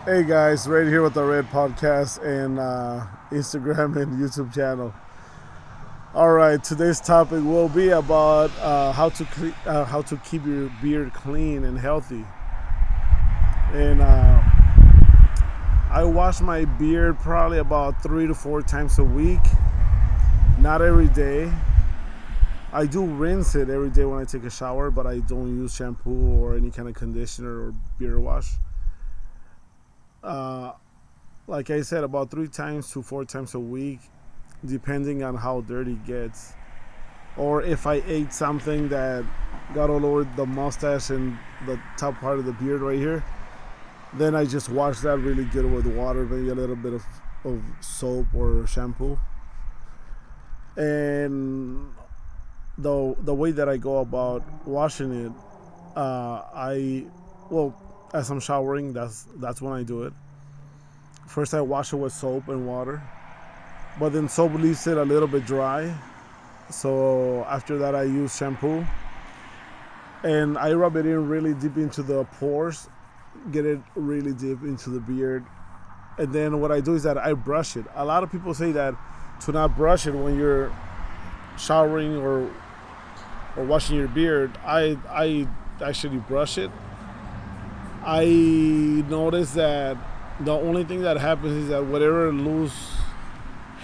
Hey guys, right here with the Red Podcast and Instagram and YouTube channel. All right, today's topic will be about how to keep your beard clean and healthy. And I wash my beard probably about 3 to 4 times a week, not every day. I do rinse it every day when I take a shower, but I don't use shampoo or any kind of conditioner or beard wash. Like I said, about 3 to 4 times a week, depending on how dirty it gets. Or if I ate something that got all over the mustache and the top part of the beard right here, then I just wash that really good with water, maybe a little bit of soap or shampoo. And the way that I go about washing it, I well, as I'm showering, that's when I do it. First, I wash it with soap and water, but then soap leaves it a little bit dry. So after that, I use shampoo and I rub it in really deep into the pores, get it really deep into the beard. And then what I do is that I brush it. A lot of people say that to not brush it when you're showering or washing your beard. I actually brush it. I notice that the only thing that happens is that whatever loose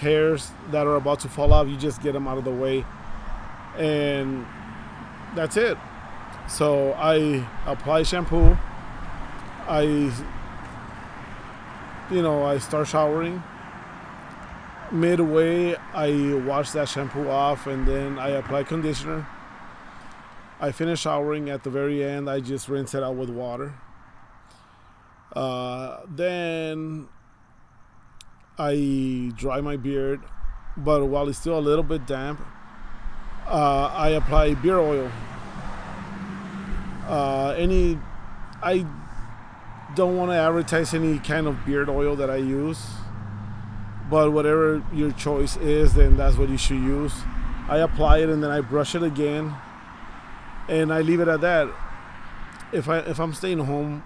hairs that are about to fall off, you just get them out of the way, and that's it. So I apply shampoo. I I start showering. Midway, I wash that shampoo off, and then I apply conditioner. I finish showering. At the very end, I just rinse it out with water. Then I dry my beard, but while it's still a little bit damp, I apply beard oil. Any, I don't want to advertise any kind of beard oil that I use, but whatever your choice is, then that's what you should use. I apply it and then I brush it again, and I leave it at that. If I'm staying home,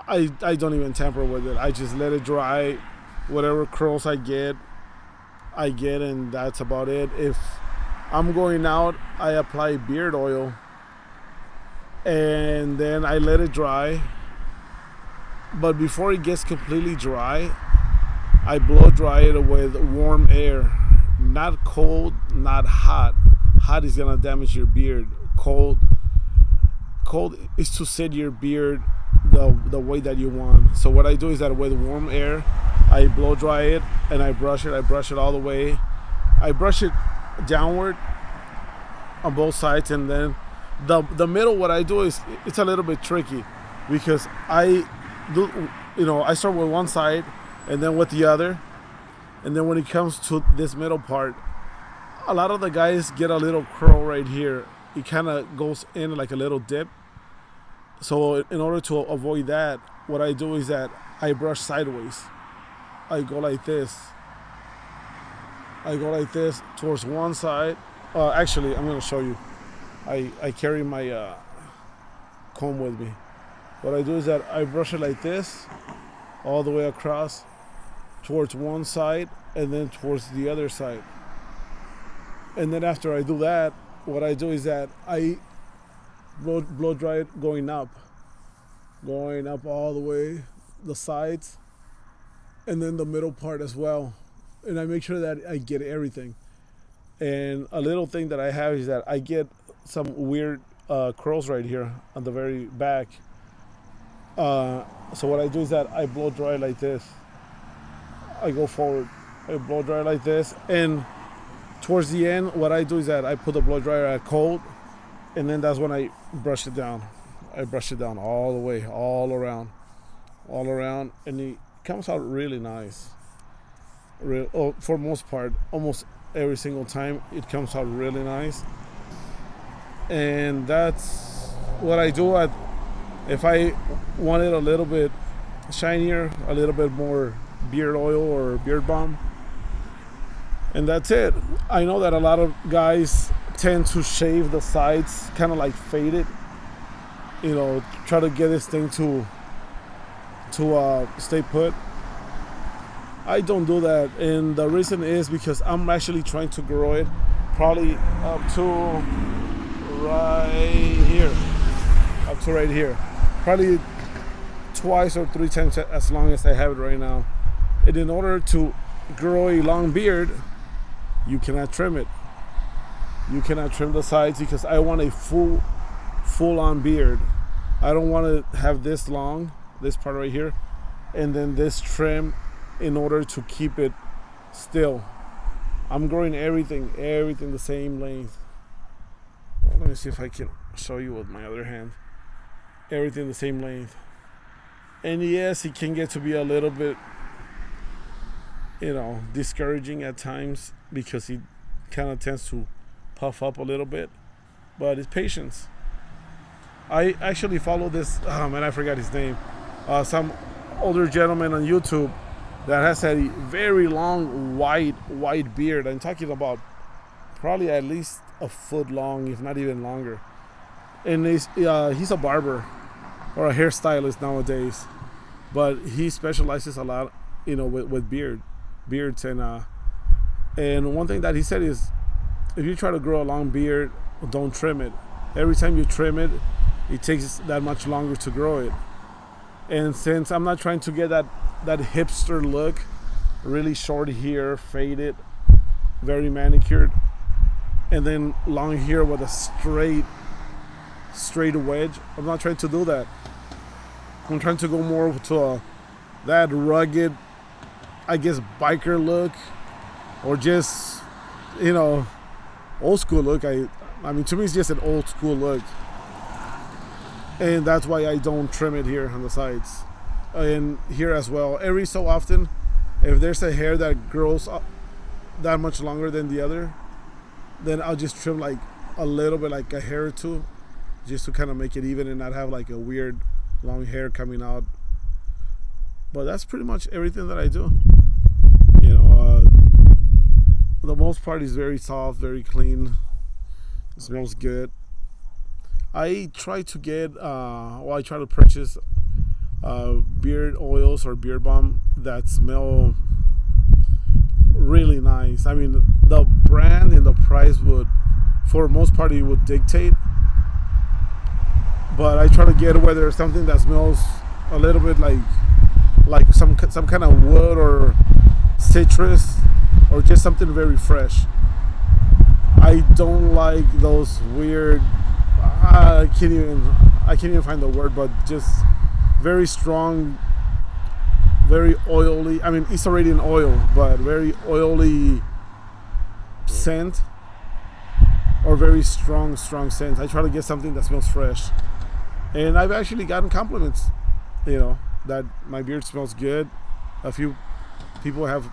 I don't even tamper with it. I just let it dry. Whatever curls I get, and that's about it. If I'm going out, I apply beard oil, and then I let it dry. But before it gets completely dry, I blow dry it with warm air, not cold, not hot. Hot is gonna damage your beard. Cold is to set your beard the way that you want. So what I do is that with warm air, I blow dry it and I brush it. I brush it all the way. I brush it downward on both sides, and then the middle. What I do is it's a little bit tricky because I do I start with one side and then with the other, and then when it comes to this middle part, a lot of the guys get a little curl right here. It kind of goes in like a little dip. So in order to avoid that, what I do is that I brush sideways. I go like this. I go like this towards one side. Actually, I'm gonna show you. I carry my comb with me. What I do is that I brush it like this, all the way across, towards one side, and then towards the other side. And then after I do that, what I do is that I blow dry it going up all the way, the sides, and then the middle part as well. And I make sure that I get everything. And a little thing that I have is that I get some weird curls right here on the very back. So what I do is that I blow dry like this. I go forward. I blow dry like this, and towards the end, what I do is that I put the blow dryer at cold, and then that's when I brush it down. I brush it down all the way, all around, and it comes out really nice. For most part, almost every single time, it comes out really nice. And that's what I do. If I want it a little bit shinier, a little bit more beard oil or beard balm, and that's it. I know that a lot of guys tend to shave the sides, kind of like fade it. Try to get this thing to stay put. I don't do that, and the reason is because I'm actually trying to grow it probably up to right here, probably twice or three times as long as I have it right now. And in order to grow a long beard, you cannot trim it. You cannot trim the sides because I want a full-on beard. I don't want to have this long, this part right here, and then this trim in order to keep it still. I'm growing everything the same length. Well, let me see if I can show you with my other hand. Everything the same length. And yes, it can get to be a little bit, discouraging at times because it kind of tends to puff up a little bit. But it's patience. I actually follow this, I forgot his name. Some older gentleman on YouTube that has a very long white beard. I'm talking about probably at least a foot long, if not even longer. And he's a barber or a hairstylist nowadays, but he specializes a lot, with beards. And one thing that he said is, if you try to grow a long beard, don't trim it. Every time you trim it, it takes that much longer to grow it. And since I'm not trying to get that hipster look, really short hair, faded, very manicured, and then long hair with a straight wedge, I'm not trying to do that. I'm trying to go more to that rugged, I guess, biker look, or just, old school look. I mean, to me, it's just an old school look. And that's why I don't trim it here on the sides. And here as well. Every so often, if there's a hair that grows up that much longer than the other, then I'll just trim like a little bit, like a hair or two, just to kind of make it even and not have like a weird long hair coming out. But that's pretty much everything that I do. For the most part, it's very soft, very clean. It smells good. I try to purchase beard oils or beard balm that smell really nice. I mean, the brand and the price would, for most part, it would dictate. But I try to get whether something that smells a little bit like some kind of wood or citrus, or just something very fresh. I don't like those weird. I can't even find the word, but just very strong, very oily. I mean, it's already an oil, but very oily scent, or very strong scent. I try to get something that smells fresh, and I've actually gotten compliments, that my beard smells good. A few people have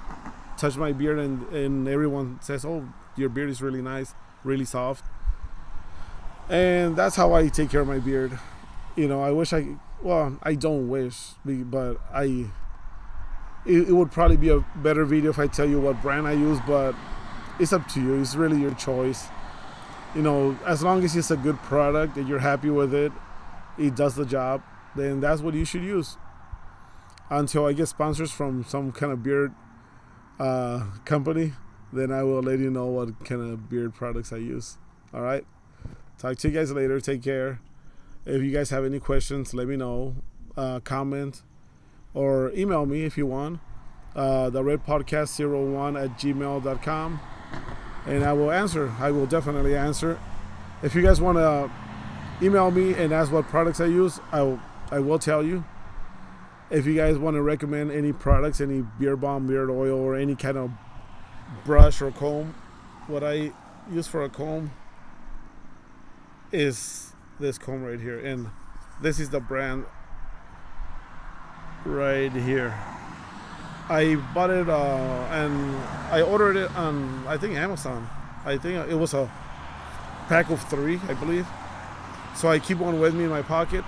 touched my beard, and everyone says, "Oh, your beard is really nice, really soft." And that's how I take care of my beard. I don't wish, but it would probably be a better video if I tell you what brand I use, but it's up to you. It's really your choice. As long as it's a good product and you're happy with it, it does the job, then that's what you should use. Until I get sponsors from some kind of beard company, then I will let you know what kind of beard products I use. All right? Talk to you guys later. Take care. If you guys have any questions, let me know. Comment or email me if you want. The redpodcast01@gmail.com, and I will answer. I will definitely answer. If you guys want to email me and ask what products I use, I will tell you. If you guys want to recommend any products, any beard balm, beard oil, or any kind of brush or comb, what I use for a comb is this comb right here, and this is the brand right here. I bought it and I ordered it on, I think, Amazon. I think it was a pack of 3, I believe. So I keep one with me in my pocket,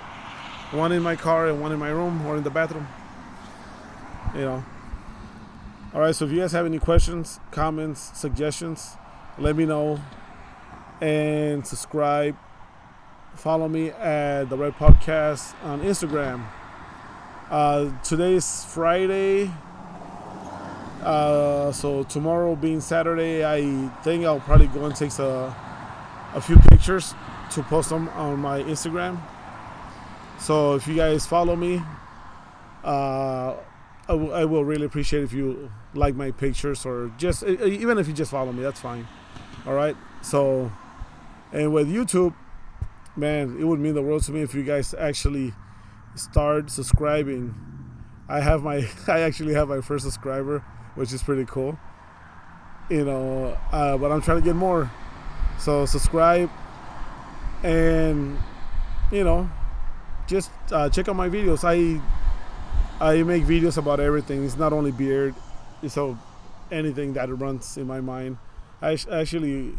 one in my car and one in my room or in the bathroom. All right, so if you guys have any questions, comments, suggestions, let me know. And subscribe. Follow me at The Red Podcast on Instagram. Today is Friday. So tomorrow being Saturday, I think I'll probably go and take a few pictures to post them on my Instagram. So if you guys follow me, I will really appreciate if you like my pictures, or just even if you just follow me, that's fine. All right. So, and with YouTube, man, it would mean the world to me if you guys actually start subscribing. I actually have my first subscriber, which is pretty cool. But I'm trying to get more. So subscribe, and you know, just check out my videos. I make videos about everything. It's not only beard, so anything that runs in my mind. I actually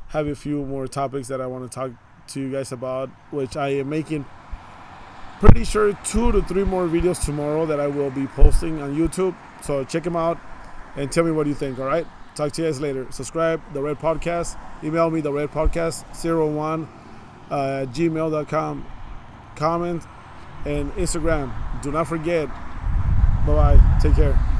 have a few more topics that I want to talk to you guys about, which I am making pretty sure 2 to 3 more videos tomorrow that I will be posting on YouTube. So check them out and tell me what you think. All right. Talk to you guys later. Subscribe, The Red Podcast. Email me, theredpodcast01 gmail.com. Comment, and Instagram. Do not forget. Bye-bye. Take care.